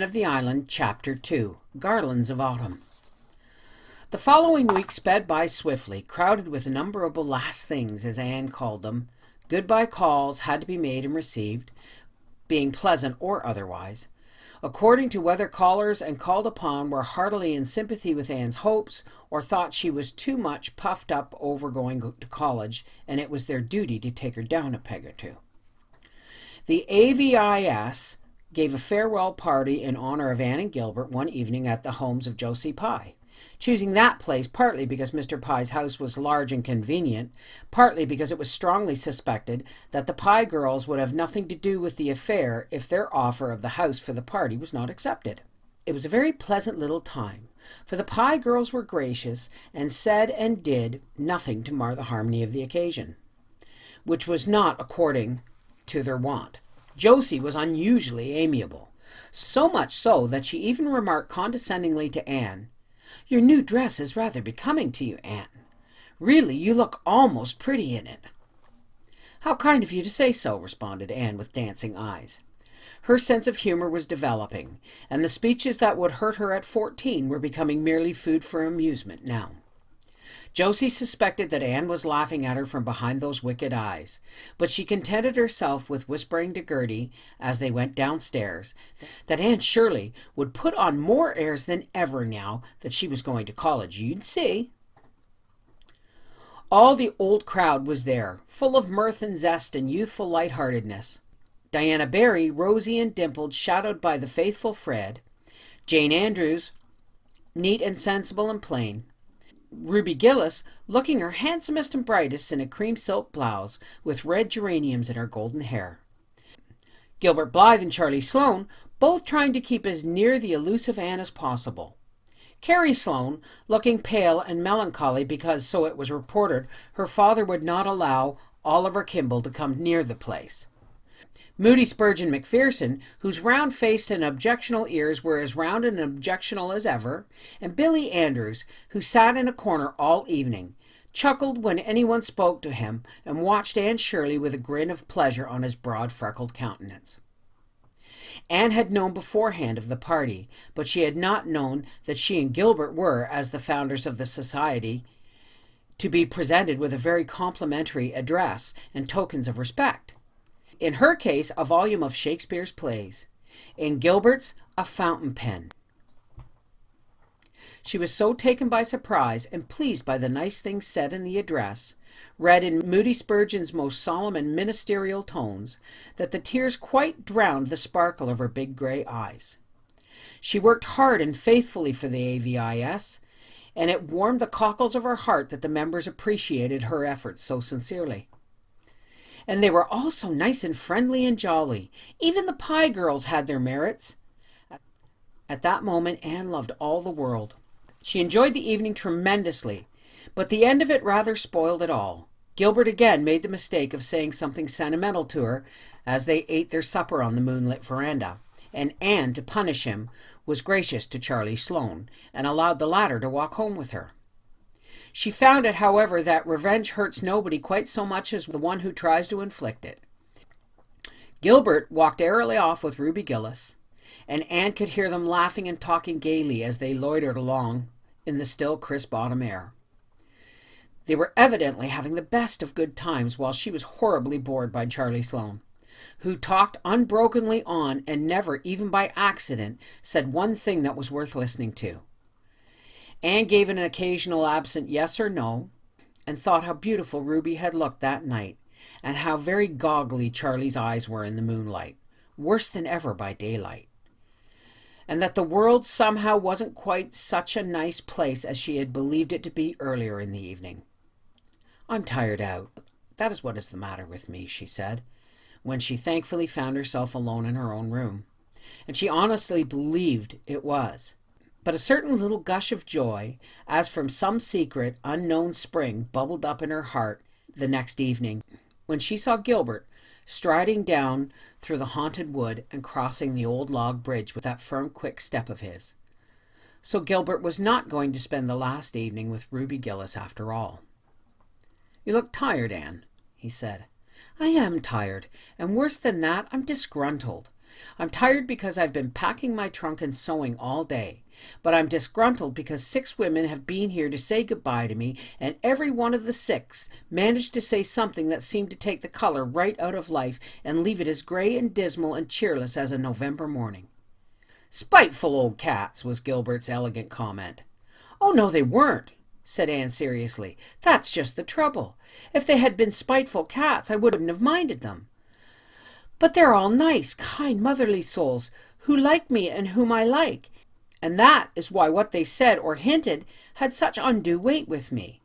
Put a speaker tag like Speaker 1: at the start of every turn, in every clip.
Speaker 1: of the Island, Chapter 2, Garlands of Autumn. The following week sped by swiftly, crowded with innumerable last things, as Anne called them. Goodbye calls had to be made and received, being pleasant or otherwise, according to whether callers and called upon were heartily in sympathy with Anne's hopes, or thought she was too much puffed up over going to college, and it was their duty to take her down a peg or two. The AVIS gave a farewell party in honor of Anne and Gilbert one evening at the homes of Josie Pye, choosing that place partly because Mr. Pye's house was large and convenient, partly because it was strongly suspected that the Pye girls would have nothing to do with the affair if their offer of the house for the party was not accepted. It was a very pleasant little time, for the Pye girls were gracious and said and did nothing to mar the harmony of the occasion, which was not according to their wont. Josie was unusually amiable, so much so that she even remarked condescendingly to Anne, "Your new dress is rather becoming to you, Anne. Really, you look almost pretty in it." "How kind of you to say so," responded Anne with dancing eyes. Her sense of humor was developing, and the speeches that would hurt her at 14 were becoming merely food for amusement now. Josie suspected that Anne was laughing at her from behind those wicked eyes, but she contented herself with whispering to Gertie, as they went downstairs, that Anne Shirley would put on more airs than ever now that she was going to college. You'd see. All the old crowd was there, full of mirth and zest and youthful lightheartedness. Diana Barry, rosy and dimpled, shadowed by the faithful Fred. Jane Andrews, neat and sensible and plain. Ruby Gillis, looking her handsomest and brightest in a cream silk blouse, with red geraniums in her golden hair. Gilbert Blythe and Charlie Sloane, both trying to keep as near the elusive Anne as possible. Carrie Sloane, looking pale and melancholy because, so it was reported, her father would not allow Oliver Kimball to come near the place. Moody Spurgeon McPherson, whose round face and objectionable ears were as round and objectionable as ever, and Billy Andrews, who sat in a corner all evening, chuckled when anyone spoke to him, and watched Anne Shirley with a grin of pleasure on his broad freckled countenance. Anne had known beforehand of the party, but she had not known that she and Gilbert were, as the founders of the society, to be presented with a very complimentary address and tokens of respect. In her case, a volume of Shakespeare's plays. In Gilbert's, a fountain pen. She was so taken by surprise and pleased by the nice things said in the address, read in Moody Spurgeon's most solemn and ministerial tones, that the tears quite drowned the sparkle of her big gray eyes. She worked hard and faithfully for the AVIS, and it warmed the cockles of her heart that the members appreciated her efforts so sincerely. And they were all so nice and friendly and jolly. Even the Pye girls had their merits. At that moment, Anne loved all the world. She enjoyed the evening tremendously, but the end of it rather spoiled it all. Gilbert again made the mistake of saying something sentimental to her as they ate their supper on the moonlit veranda, and Anne, to punish him, was gracious to Charlie Sloane and allowed the latter to walk home with her. She found it, however, that revenge hurts nobody quite so much as the one who tries to inflict it. Gilbert walked airily off with Ruby Gillis, and Anne could hear them laughing and talking gaily as they loitered along in the still, crisp autumn air. They were evidently having the best of good times, while she was horribly bored by Charlie Sloane, who talked unbrokenly on and never, even by accident, said one thing that was worth listening to. Anne gave an occasional absent yes or no, and thought how beautiful Ruby had looked that night, and how very goggly Charlie's eyes were in the moonlight, worse than ever by daylight, and that the world somehow wasn't quite such a nice place as she had believed it to be earlier in the evening. "I'm tired out. That is what is the matter with me," she said, when she thankfully found herself alone in her own room, and she honestly believed it was. But a certain little gush of joy, as from some secret, unknown spring, bubbled up in her heart the next evening, when she saw Gilbert striding down through the haunted wood and crossing the old log bridge with that firm, quick step of his. So Gilbert was not going to spend the last evening with Ruby Gillis after all. "You look tired, Anne," he said. "I am tired, and worse than that, I'm disgruntled. I'm tired because I've been packing my trunk and sewing all day. But I'm disgruntled because 6 women have been here to say goodbye to me, and every one of the 6 managed to say something that seemed to take the color right out of life and leave it as gray and dismal and cheerless as a November morning. "Spiteful old cats," was Gilbert's elegant comment. "Oh, no, they weren't," said Anne seriously. "That's just the trouble. If they had been spiteful cats, I wouldn't have minded them. But they're all nice, kind, motherly souls who like me and whom I like. And that is why what they said or hinted had such undue weight with me.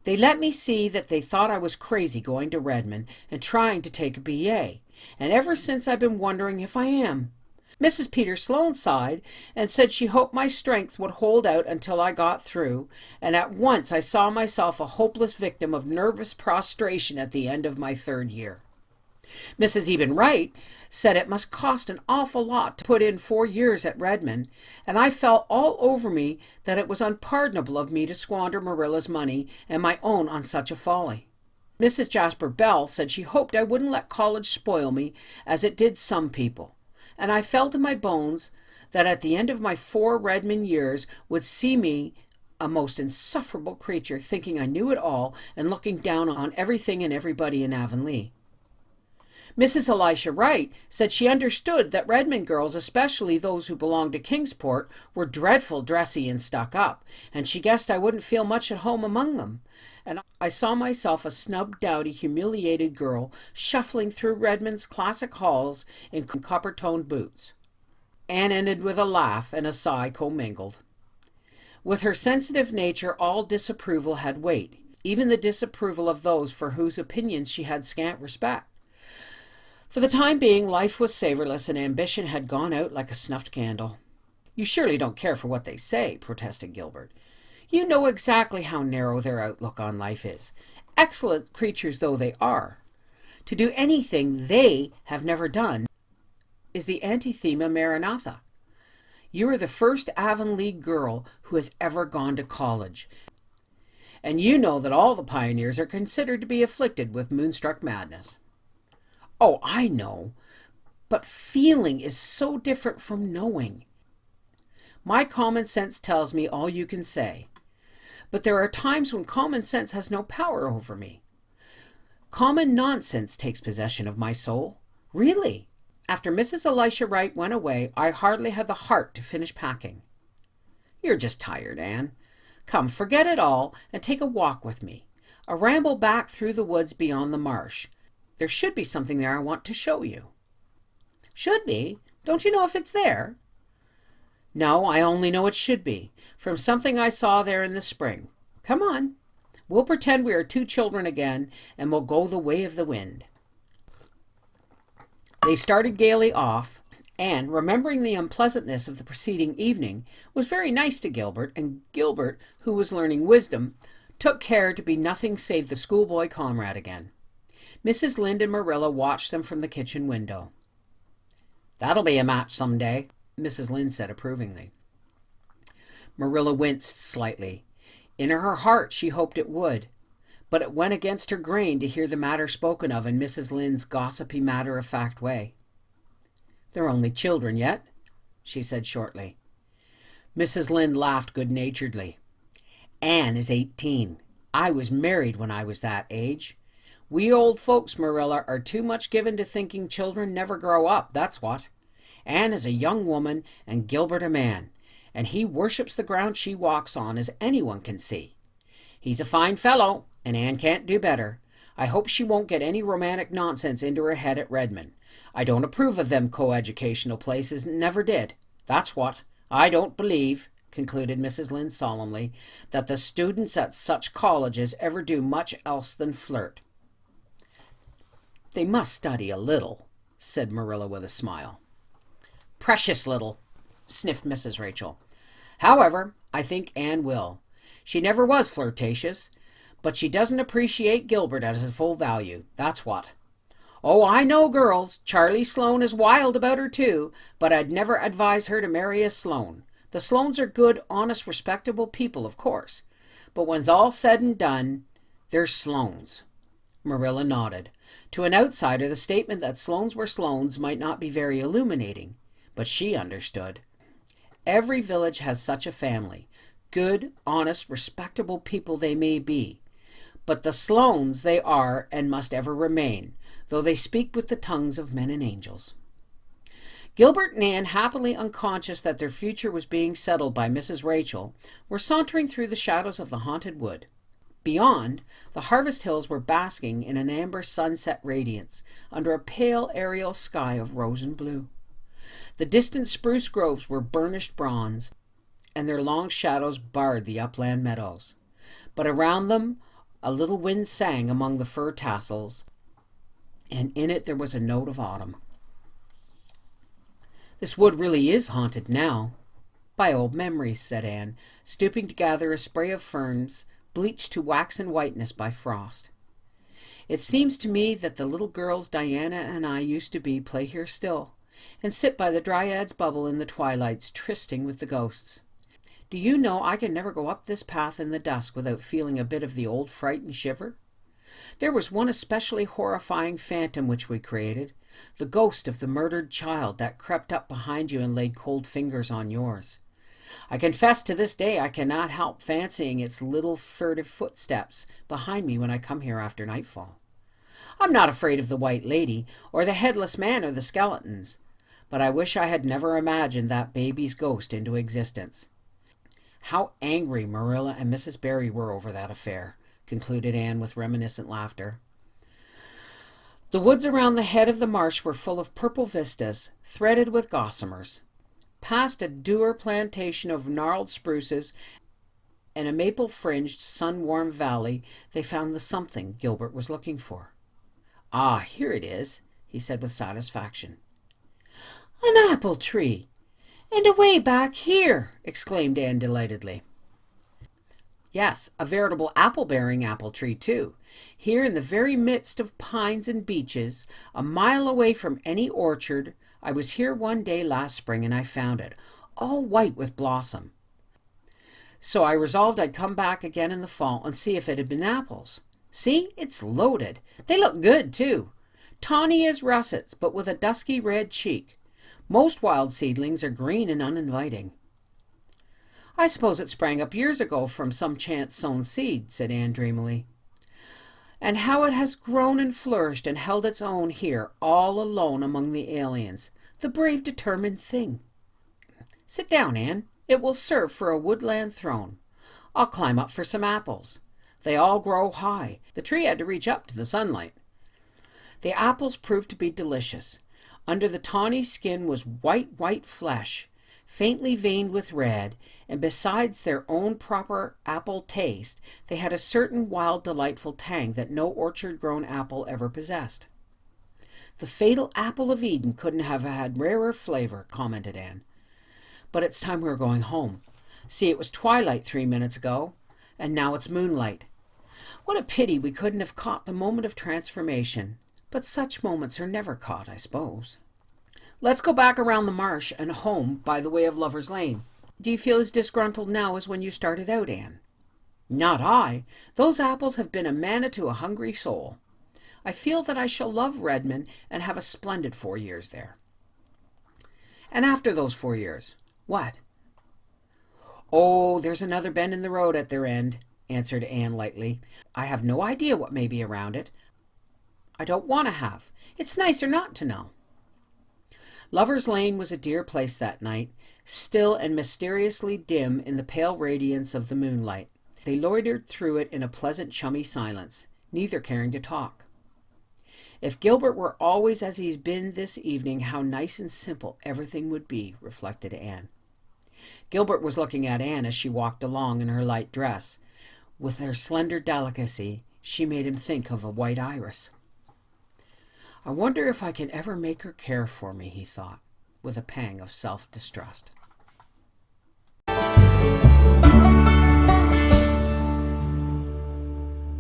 Speaker 1: They let me see that they thought I was crazy going to Redmond and trying to take a BA, and ever since I've been wondering if I am. Mrs. Peter Sloane sighed and said she hoped my strength would hold out until I got through, and at once I saw myself a hopeless victim of nervous prostration at the end of my 3rd year. Mrs. Eben Wright said it must cost an awful lot to put in 4 years at Redmond, and I felt all over me that it was unpardonable of me to squander Marilla's money and my own on such a folly. Mrs. Jasper Bell said she hoped I wouldn't let college spoil me as it did some people, and I felt in my bones that at the end of my 4 Redmond years would see me a most insufferable creature, thinking I knew it all and looking down on everything and everybody in Avonlea. Mrs. Elisha Wright said she understood that Redmond girls, especially those who belonged to Kingsport, were dreadful dressy and stuck up, and she guessed I wouldn't feel much at home among them. And I saw myself a snub, dowdy, humiliated girl shuffling through Redmond's classic halls in copper-toned boots. Anne ended with a laugh and a sigh commingled. With her sensitive nature, all disapproval had weight, even the disapproval of those for whose opinions she had scant respect. For the time being, life was savorless and ambition had gone out like a snuffed candle. "You surely don't care for what they say," protested Gilbert. "You know exactly how narrow their outlook on life is, excellent creatures though they are. To do anything they have never done is the antithema Maranatha. You are the first Avonlea girl who has ever gone to college, and you know that all the pioneers are considered to be afflicted with moonstruck madness." "Oh, I know, but feeling is so different from knowing. My common sense tells me all you can say, but there are times when common sense has no power over me. Common nonsense takes possession of my soul. Really, after Mrs. Elisha Wright went away, I hardly had the heart to finish packing." "You're just tired, Anne. Come, forget it all and take a walk with me, a ramble back through the woods beyond the marsh. There should be something there I want to show you." "Should be? Don't you know if it's there?" "No, I only know it should be, from something I saw there in the spring. Come on. We'll pretend we are 2 children again, and we'll go the way of the wind." They started gaily off, and, remembering the unpleasantness of the preceding evening, was very nice to Gilbert, and Gilbert, who was learning wisdom, took care to be nothing save the schoolboy comrade again. Mrs. Lynde and Marilla watched them from the kitchen window. "That'll be a match some day," Mrs. Lynde said approvingly. Marilla winced slightly. In her heart she hoped it would, but it went against her grain to hear the matter spoken of in Mrs. Lynde's gossipy, matter-of-fact way. "They're only children yet," she said shortly. Mrs. Lynde laughed good-naturedly. "Anne is 18. I was married when I was that age. We old folks, Marilla, are too much given to thinking children never grow up, that's what. Anne is a young woman and Gilbert a man, and he worships the ground she walks on, as anyone can see. He's a fine fellow, and Anne can't do better. I hope she won't get any romantic nonsense into her head at Redmond. I don't approve of them coeducational places, never did. That's what. I don't believe," concluded Mrs. Lynde solemnly, "that the students at such colleges ever do much else than flirt." "They must study a little," said Marilla with a smile. "Precious little," sniffed Mrs. Rachel. "However, I think Anne will. She never was flirtatious, but she doesn't appreciate Gilbert at his full value, that's what. Oh, I know girls. Charlie Sloane is wild about her too, but I'd never advise her to marry a Sloane. The Sloanes are good, honest, respectable people, of course, but when's all said and done, they're Sloanes." Marilla nodded. To an outsider, the statement that Sloanes were Sloanes might not be very illuminating, but she understood. Every village has such a family. Good, honest, respectable people they may be. But the Sloanes they are and must ever remain, though they speak with the tongues of men and angels. Gilbert and Anne, happily unconscious that their future was being settled by Mrs. Rachel, were sauntering through the shadows of the haunted wood. Beyond, the harvest hills were basking in an amber sunset radiance under a pale aerial sky of rose and blue. The distant spruce groves were burnished bronze, and their long shadows barred the upland meadows. But around them a little wind sang among the fir tassels, and in it there was a note of autumn. "This wood really is haunted now." "By old memories," said Anne, stooping to gather a spray of ferns bleached to waxen whiteness by frost. "It seems to me that the little girls Diana and I used to be play here still, and sit by the dryad's bubble in the twilights, trysting with the ghosts. Do you know I can never go up this path in the dusk without feeling a bit of the old fright and shiver? There was one especially horrifying phantom which we created, the ghost of the murdered child that crept up behind you and laid cold fingers on yours. I confess to this day I cannot help fancying its little furtive footsteps behind me when I come here after nightfall. I'm not afraid of the White Lady, or the headless man, or the skeletons, but I wish I had never imagined that baby's ghost into existence." How angry Marilla and Mrs. Barry were over that affair, concluded Anne with reminiscent laughter. The woods around the head of the marsh were full of purple vistas, threaded with gossamers. Past a dour plantation of gnarled spruces and a maple-fringed, sun-warmed valley, they found the something Gilbert was looking for. "Ah, here it is," he said with satisfaction. "An apple tree! And away back here!" exclaimed Anne delightedly. "Yes, a veritable apple-bearing apple tree, too. Here in the very midst of pines and beeches, a mile away from any orchard. I was here one day last spring and I found it, all white with blossom. So I resolved I'd come back again in the fall and see if it had been apples. See, it's loaded. They look good, too. Tawny as russets, but with a dusky red cheek. Most wild seedlings are green and uninviting." "I suppose it sprang up years ago from some chance-sown seed," said Anne dreamily. "And how it has grown and flourished and held its own here, all alone among the aliens. The brave, determined thing. Sit down, Anne. It will serve for a woodland throne. I'll climb up for some apples. They all grow high. The tree had to reach up to the sunlight." The apples proved to be delicious. Under the tawny skin was white flesh, faintly veined with red, and besides their own proper apple taste, they had a certain wild, delightful tang that no orchard-grown apple ever possessed. "The fatal apple of Eden couldn't have had rarer flavor," commented Anne. "But it's time we were going home. See, it was twilight 3 minutes ago, and now it's moonlight. What a pity we couldn't have caught the moment of transformation. But such moments are never caught, I suppose. Let's go back around the marsh and home by the way of Lover's Lane. Do you feel as disgruntled now as when you started out, Anne?" "Not I. Those apples have been a manna to a hungry soul. I feel that I shall love Redmond and have a splendid 4 years there." "And after those 4 years, what?" "Oh, there's another bend in the road at their end," answered Anne lightly. "I have no idea what may be around it. I don't want to have. It's nicer not to know." Lover's Lane was a dear place that night, still and mysteriously dim in the pale radiance of the moonlight. They loitered through it in a pleasant, chummy silence, neither caring to talk. "If Gilbert were always as he's been this evening, how nice and simple everything would be," reflected Anne. Gilbert was looking at Anne as she walked along in her light dress. With her slender delicacy, she made him think of a white iris. "I wonder if I can ever make her care for me," he thought, with a pang of self-distrust.